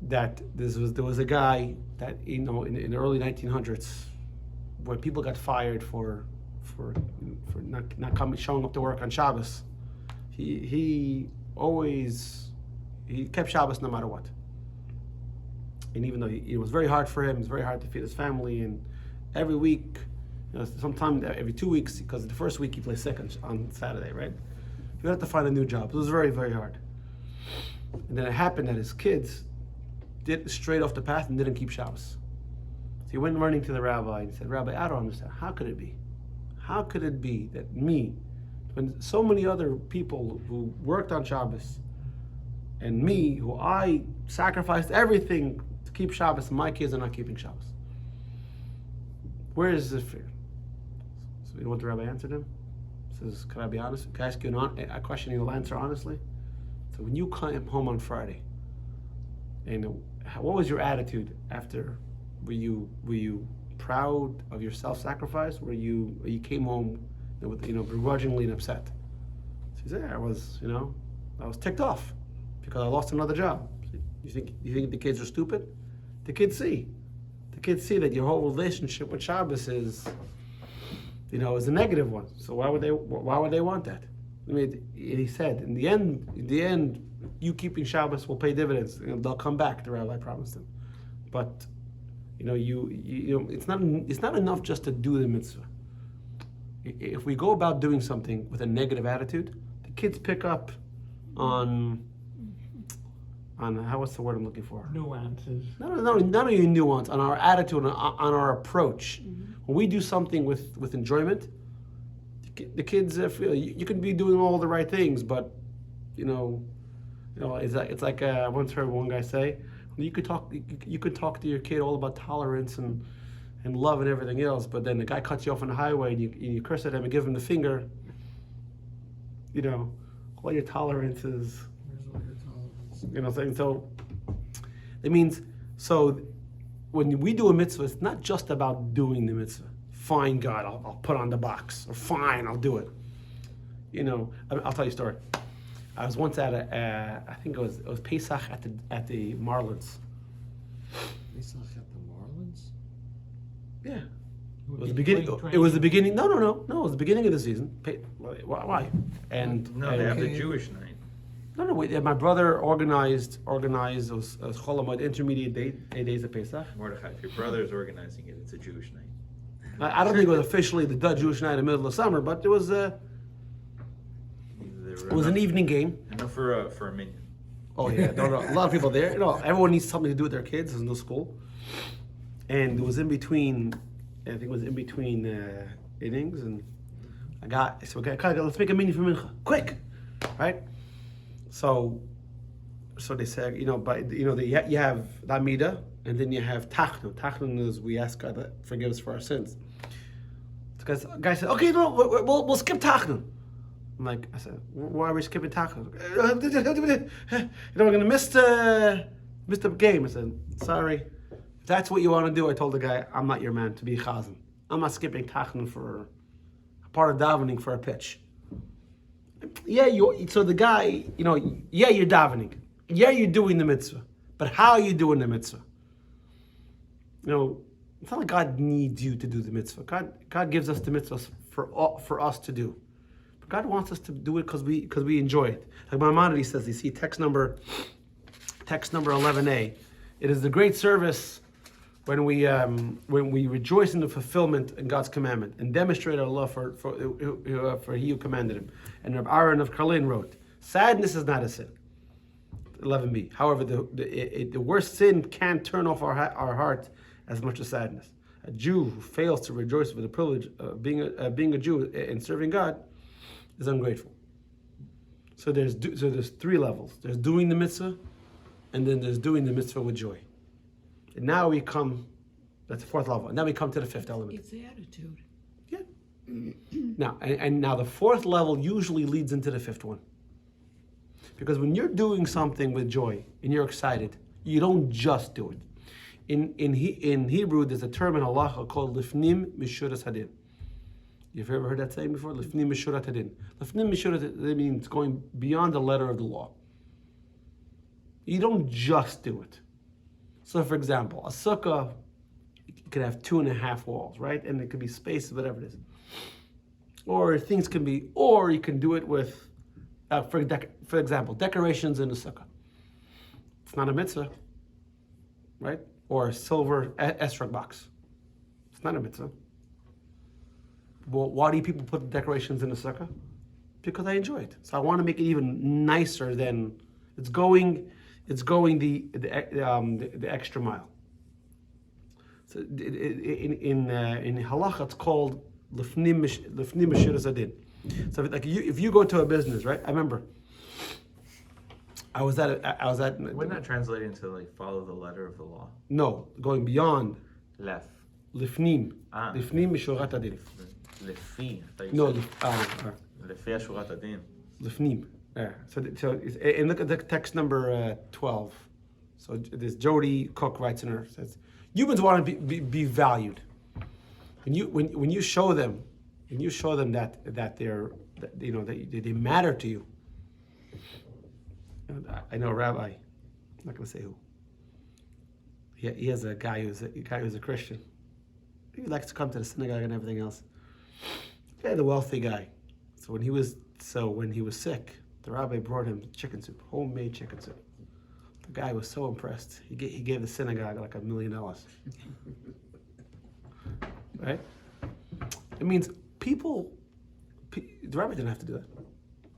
A: That there was a guy that, you know, in the early 1900s, when people got fired for not showing up to work on Shabbos, he kept Shabbos no matter what. And even though it was very hard for him, it was very hard to feed his family, and every week, you know, sometimes every 2 weeks, because the first week he played sick on Saturday, right? You had to find a new job. It was very, very hard. And then it happened that his kids did straight off the path and didn't keep Shabbos. So he went running to the rabbi and said, "Rabbi, I don't understand. How could it be? How could it be that me, when so many other people who worked on Shabbos, and me, who I sacrificed everything to keep Shabbos, and my kids are not keeping Shabbos? Where is this fear?" So you know what the rabbi answered him? He says, "Can I be honest? Can I ask you a question you'll answer honestly? So when you came home on Friday, and what was your attitude after? Were you proud of your self-sacrifice? Or you came home with, begrudgingly and upset?" So he said, "Yeah, I was ticked off because I lost another job." You think the kids are stupid? The kids see that your whole relationship with Shabbos is a negative one. So why would they want that? I mean, he said, in the end, you keeping Shabbos will pay dividends. They'll come back. The rabbi promised him. But it's not enough just to do the mitzvah. If we go about doing something with a negative attitude, the kids pick up on what's the word I'm looking for?
C: Nuances.
A: Not only nuance, on our attitude, on our approach. When we do something with enjoyment, the kids feel you can be doing all the right things, but it's like I once heard one guy say, you could talk to your kid all about tolerance and love and everything else, but then the guy cuts you off on the highway and you curse at him and give him the finger. All your tolerances. Saying so. It means so when we do a mitzvah, it's not just about doing the mitzvah. Fine, God, I'll put on the box, or fine, I'll do it. I'll tell you a story. I was once at I think it was Pesach at the Marlins.
G: Pesach at the Marlins?
A: Yeah. It was the beginning. It was the beginning. No. It was the beginning of the season. Why?
F: They have the Jewish night.
A: No. Wait. My brother organized those Cholamod intermediate days of Pesach.
F: Mordechai, if your brother's organizing it, it's a Jewish night.
A: I don't think it was officially the Jewish night in the middle of summer, but it was. It was an evening game.
F: Enough for a minion.
A: Oh yeah, no. A lot of people there. Everyone needs something to do with their kids. There's no school, and it was in between. I think it was in between innings, and let's make a mini for mincha, quick, right? So they said, you have Lamida, and then you have Tachnun. Tachnun is we ask God to forgive us for our sins. The guy said, okay, no, we'll skip Tachnun. I said, why are we skipping Tachnun? We're gonna miss the game. I said, sorry. If that's what you want to do, I told the guy, I'm not your man to be chazan. I'm not skipping Tachnun for a part of davening for a pitch. Yeah, so the guy, you're davening. Yeah, you're doing the mitzvah. But how are you doing the mitzvah? It's not like God needs you to do the mitzvah. God gives us the mitzvahs for us to do. But God wants us to do it because we enjoy it. Like Maimonides says, you see text number 11a. It is the great service when we rejoice in the fulfillment in God's commandment and demonstrate our love for He who commanded him. And Rabbi Aaron of Karlin wrote, sadness is not a sin. 11b. However, the worst sin can't turn off our heart as much as sadness. A Jew who fails to rejoice with the privilege of being a Jew and serving God is ungrateful. So there's three levels. There's doing the mitzvah, and then there's doing the mitzvah with joy. And now that's the fourth level. And now we come to the fifth element.
B: It's the attitude.
A: Yeah. Now, and now the fourth level usually leads into the fifth one. Because when you're doing something with joy and you're excited, you don't just do it. In Hebrew, there's a term in halacha called lifnim mishuras hadin. You've ever heard that saying before? Lifnim mishurat hadin. Lifnim mishurat hadin means going beyond the letter of the law. You don't just do it. So, for example, a sukkah could have 2.5 walls, right? And it could be space, whatever it is. Or you can do it with, for example, decorations in the sukkah. It's not a mitzvah, right? Or a silver esrog box. It's not a mitzvah. Well, why do people put decorations in the sukkah? Because I enjoy it. So I want to make it even nicer than it's going the extra mile. So in halacha, it's called lifnim mishuras hadin. So if you go to a business, right? I remember I was at.
F: Wouldn't that translate into follow the letter of the law?
A: No, going beyond.
F: Left.
A: Lifnim. Lifnim mishurat hadin.
F: Lefi.
A: No.
F: Lefi ashurat hadin.
A: Lifnim. Yeah. So and look at the text number 12. So this Jody Cook writes in her, says, humans want to be valued. When you show them that they matter to you. I know a rabbi, I'm not going to say who. He has a guy who's a Christian. He likes to come to the synagogue and everything else. The wealthy guy. So when he was sick, the rabbi brought him chicken soup, homemade chicken soup. The guy was so impressed. He gave the synagogue $1 million. Right? It means the rabbi didn't have to do that.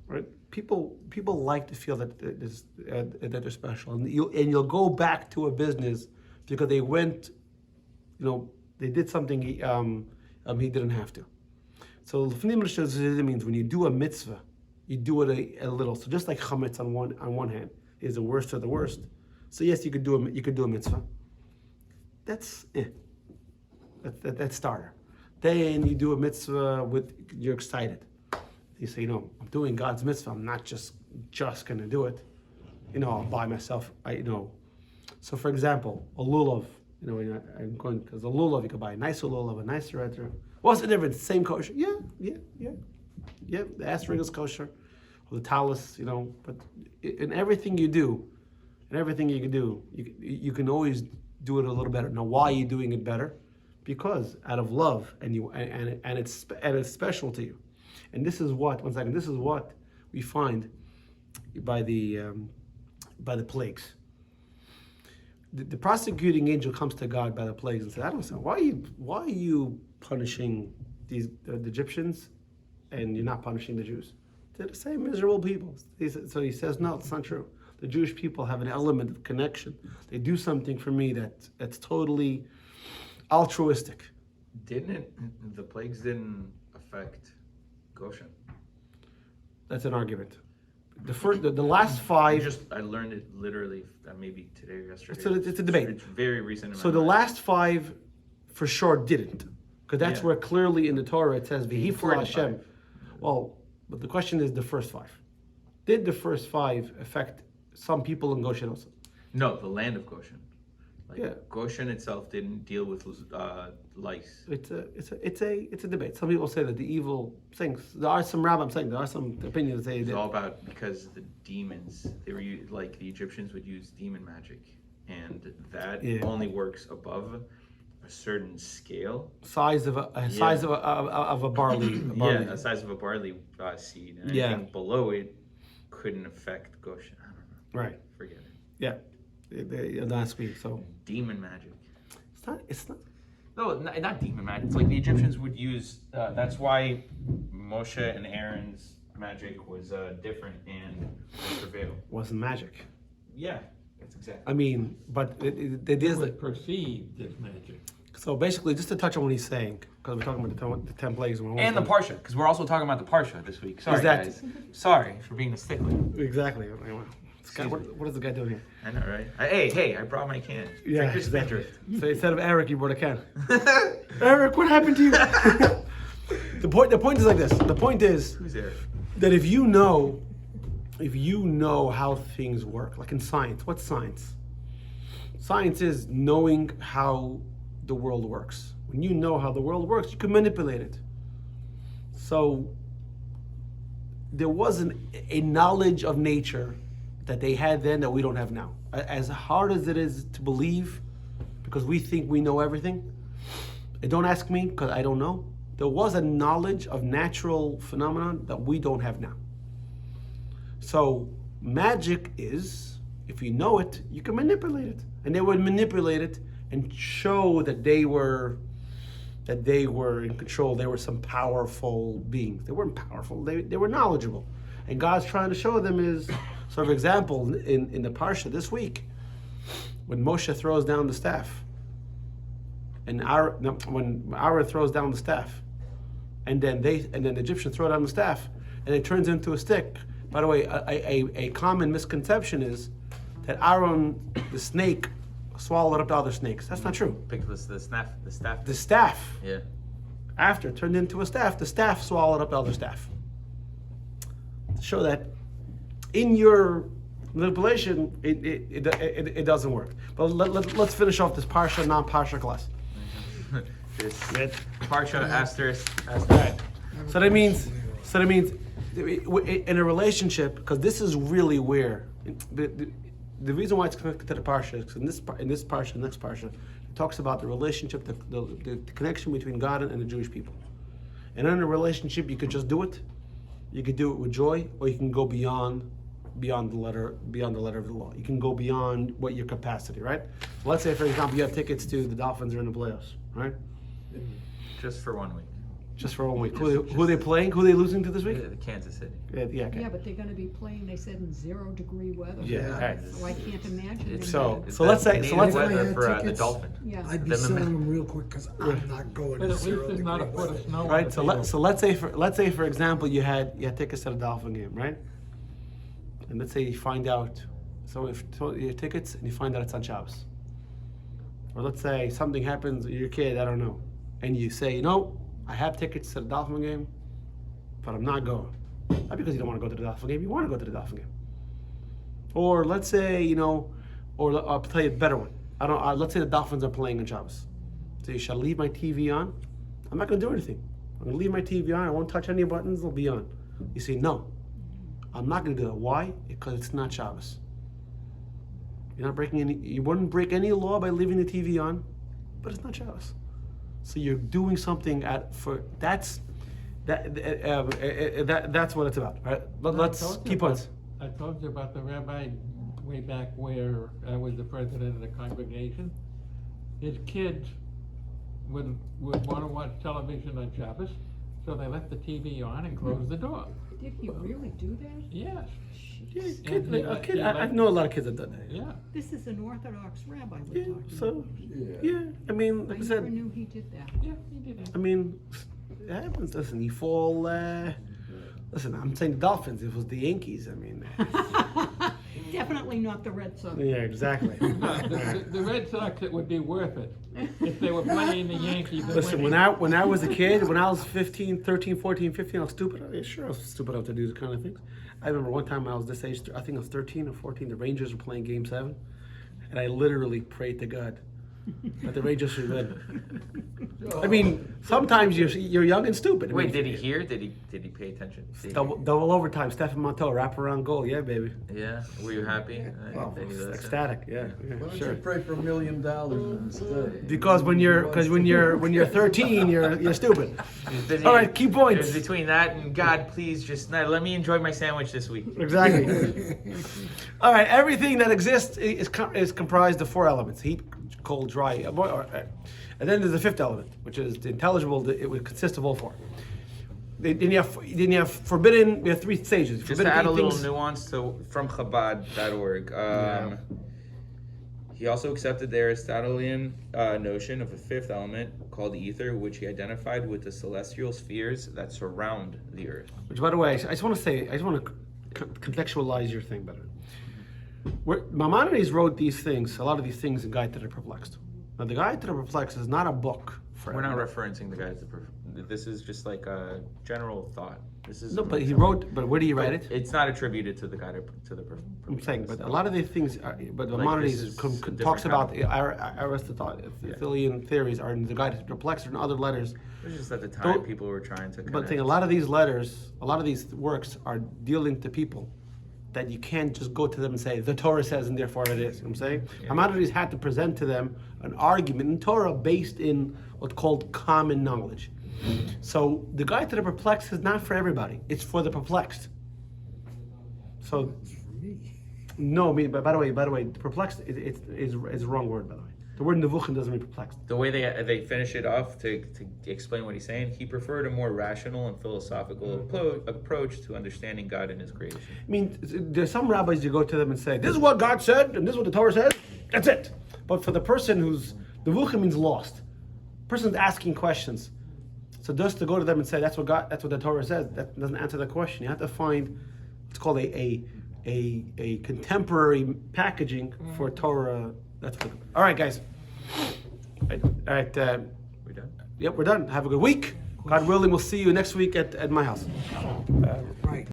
A: right? People like to feel that that they're special, and you'll go back to a business because they went, they did something he didn't have to. So it means when you do a mitzvah, you do it a little. So just like chametz on one hand is the worst of the worst. So yes, you could do a mitzvah. That's that's starter. Then you do a mitzvah you're excited. You say, I'm doing God's mitzvah. I'm not just gonna do it. I'll buy myself. So for example, a lulav. I'm going because a lulav you could buy a nice lulav, a nice red. What's the difference? Same kosher? Yeah. The asterisk is kosher, or the talus. But in everything you do, you can always do it a little better. Now, why are you doing it better? Because out of love, and it's special to you. And this is what we find by the plagues. The prosecuting angel comes to God by the plagues and says, "I don't understand. Why are you punishing the Egyptians, and you're not punishing the Jews? They're the same miserable people." So he says, "No, it's not true. The Jewish people have an element of connection. They do something for me that's totally altruistic."
F: The plagues didn't affect Goshen?
A: That's an argument. The last five.
F: I learned it literally maybe today or yesterday.
A: It's a debate.
F: It's very recent.
A: So the last five, for sure, didn't, because that's where clearly in the Torah it says "V'hiflu Hashem." Well, but the question is the first five. Did the first five affect some people in Goshen also?
F: No, the land of Goshen.
A: Yeah.
F: Goshen itself didn't deal with lice.
A: It's a debate. Some people say that the evil things. There are some rabbis saying there are some opinions that say
F: It's all about because the demons. They were like the Egyptians would use demon magic, and that only works above a certain scale.
A: Size of a barley.
F: The size of a barley seed. And anything below it couldn't affect Goshen. I don't know.
A: Right.
F: Forget it.
A: Yeah. Last week. So
F: demon magic.
A: It's not.
F: No, not demon magic. It's like the Egyptians would use. That's why Moshe and Aaron's magic was different and would prevail.
A: Wasn't magic.
F: Yeah, that's exactly.
A: I mean, but it is
C: was perceived as magic.
A: So basically, just to touch on what he's saying, because we're talking about the 10 plagues.
F: And the Parshat, because we're also talking about the Parshat this week. Sorry, guys. Sorry for being a stickler.
A: Exactly. What is the guy doing here?
F: I know, right? Hey, I brought my can.
A: Yeah,
F: Drink your
A: exactly.
F: Spindrift.
A: So instead of Eric, you brought a can. Eric, what happened to you? The point is like this. The point is
F: Who's Eric?
A: that if you know how things work, like in science, what's science? Science is knowing how the world works. When you know how the world works, you can manipulate it. So there wasn't a knowledge of nature that they had then that we don't have now. As hard as it is to believe, because we think we know everything, and don't ask me because I don't know, there was a knowledge of natural phenomenon that we don't have now. So magic is, if you know it, you can manipulate it. And they would manipulate it and show that they were in control. They were some powerful beings. They weren't powerful, they were knowledgeable. And God's trying to show them is, so for example, in the Parsha this week, when Moshe throws down the staff, and when Aaron throws down the staff, and then the Egyptians throw down the staff, and it turns into a stick. By the way, a common misconception is that Aaron, the snake, swallowed up the other snakes. That's not true.
F: Pick the staff.
A: The staff,
F: Yeah.
A: after it turned into a staff, the staff swallowed up the other staff. To show that in your manipulation, it doesn't work. But let's finish off this Parsha, non-Parsha class.
F: This Parsha asterisk.
A: So that means in a relationship, because this is really where the reason why it's connected to the Parsha is because in this Parsha, next Parsha, it talks about the relationship, the connection between God and the Jewish people. And in a relationship, you could just do it. You could do it with joy, or you can go beyond the letter of the law. You can go beyond what your capacity, right? So let's say, for example, you have tickets to the Dolphins or in the playoffs, right?
F: Just for 1 week.
A: Just for 1 week. Who are they playing? Who are they losing to this week?
F: The Kansas City.
A: Yeah, okay.
B: Yeah, but they're gonna be playing, they said, in 0-degree weather.
A: Yeah, alright.
B: So I can't imagine.
F: It's
B: them
A: So let's say-
F: native
A: so let's-
F: weather
D: If I had
F: for the
D: tickets,
F: Dolphins.
B: Yeah.
D: I'd be
F: Then the
D: selling
F: ma-
D: them real quick because I'm not going
C: But
D: to
C: at least
D: 0
C: there's not a
D: degree
C: foot
D: weather.
C: of snow on
A: Right.
C: the
A: So
C: table.
A: let's say for example you had tickets to the Dolphin game, right? And let's say you find out your tickets and you find out it's on Shabbos. Or let's say something happens with your kid, I don't know, and you say, I have tickets to the Dolphin game, but I'm not going. Not because you don't want to go to the Dolphin game, you want to go to the Dolphin game. Or let's say, or I'll tell you a better one. Let's say the Dolphins are playing on Shabbos. So you shall leave my TV on. I'm not going to do anything. I'm going to leave my TV on. I won't touch any buttons. They'll be on. You say, no, I'm not going to do that. Why? Because it's not Shabbos. You're not breaking any. You wouldn't break any law by leaving the TV on, but it's not Shabbos. So you're doing something that's what it's about. Right? Let's keep on.
C: I told you about the rabbi way back where I was the president of the congregation. His kids would want to watch television on Shabbos, so they left the TV on and closed the door.
B: Did he really do that?
C: Yes,
A: Yeah, I know a lot of kids have done that.
C: yeah.
B: This is an Orthodox rabbi we're
A: Yeah,
B: talking
A: so
B: about.
A: I mean, like I
B: I never
A: said,
B: knew he did that.
C: Yeah, he did it.
A: I mean, it happens. Listen, you fall. Listen, I'm saying the Dolphins. It was the Yankees. I mean.
B: Definitely not the Red Sox.
A: Yeah, exactly.
C: The Red Sox, it would be worth it if they were playing the Yankees. and
A: Listen,
C: winning.
A: when I was a kid, when I was 15, 13, 14, 15, I was stupid. Yeah, sure, I was stupid enough to do this kind of things. I remember one time when I was this age, I think I was 13 or 14, the Rangers were playing Game 7, and I literally prayed to God that the Rangers should win. I mean, sometimes you're young and stupid. I
F: Wait,
A: mean,
F: did he hear? Did he pay attention? Did he
A: Double overtime, Stephen Montel, wraparound goal. Yeah, baby.
F: hear? Yeah. Were you happy?
A: Well,
F: That he was-
A: ecstatic. Yeah,
G: Why don't
A: sure.
G: you pray for $1 million instead?
A: Because when you're 13, you're stupid.
F: He's busy-
A: All right, key points.
F: It was between that and God, please just let me enjoy my sandwich this week.
A: Exactly. All right, everything that exists is comprised of 4 elements: heat, cold, dry, and then there's the 5th element, which is the intelligible. It would consist of all 4. Then you have forbidden. We have 3 stages.
F: Just to
A: Forbidden
F: add a
A: eat
F: little
A: things-
F: nuance from Chabad.org. He also accepted the Aristotelian notion of a 5th element called ether, which he identified with the celestial spheres that surround the earth.
A: Which, by the way, I just want to contextualize your thing better. Maimonides wrote these things, a lot of these things, in Guide to the Perplexed. Now, the Guide to the Perplexed is not a book for
F: We're not
A: everyone.
F: referencing the guys. This is just like a general thought. This is
A: No, but he wrote. But where did he write it?
F: It's not attributed to the guy to the.
A: I'm saying, but a lot of these things, but
F: Like,
A: Maimonides
F: this is a
A: talks
F: different
A: about
F: kind
A: Aristotelian theories are in the Guide to the Perplexed and other letters.
F: It was just at the time
A: Don't-
F: people were trying to.
A: But saying a lot of these letters, a lot of these works are dealing to people that you can't just go to them and say the Torah says and therefore it is. You know what I'm saying?
F: Yeah.
A: Maimonides had to present to them an argument in Torah based in what's called common knowledge. So the Guide to the Perplexed is not for everybody. It's for the perplexed. So
D: It's for me.
A: no, I mean, but by the way, perplexed is a wrong word. By the way, the word nevuchin doesn't mean perplexed.
F: The way they finish it off to explain what he's saying, he preferred a more rational and philosophical approach to understanding God and His creation.
A: I mean, there's some rabbis you go to them and say, "This is what God said, and this is what the Torah says." That's it. But for the person who's nevuchin means lost, person's asking questions. So just to go to them and say that's what the Torah says, that doesn't answer the question. You have to find what's called a contemporary packaging for Torah. That's what. All right, guys. All right.
F: We done?
A: Yep, we're done. Have a good week. God willing, we'll see you next week at my house.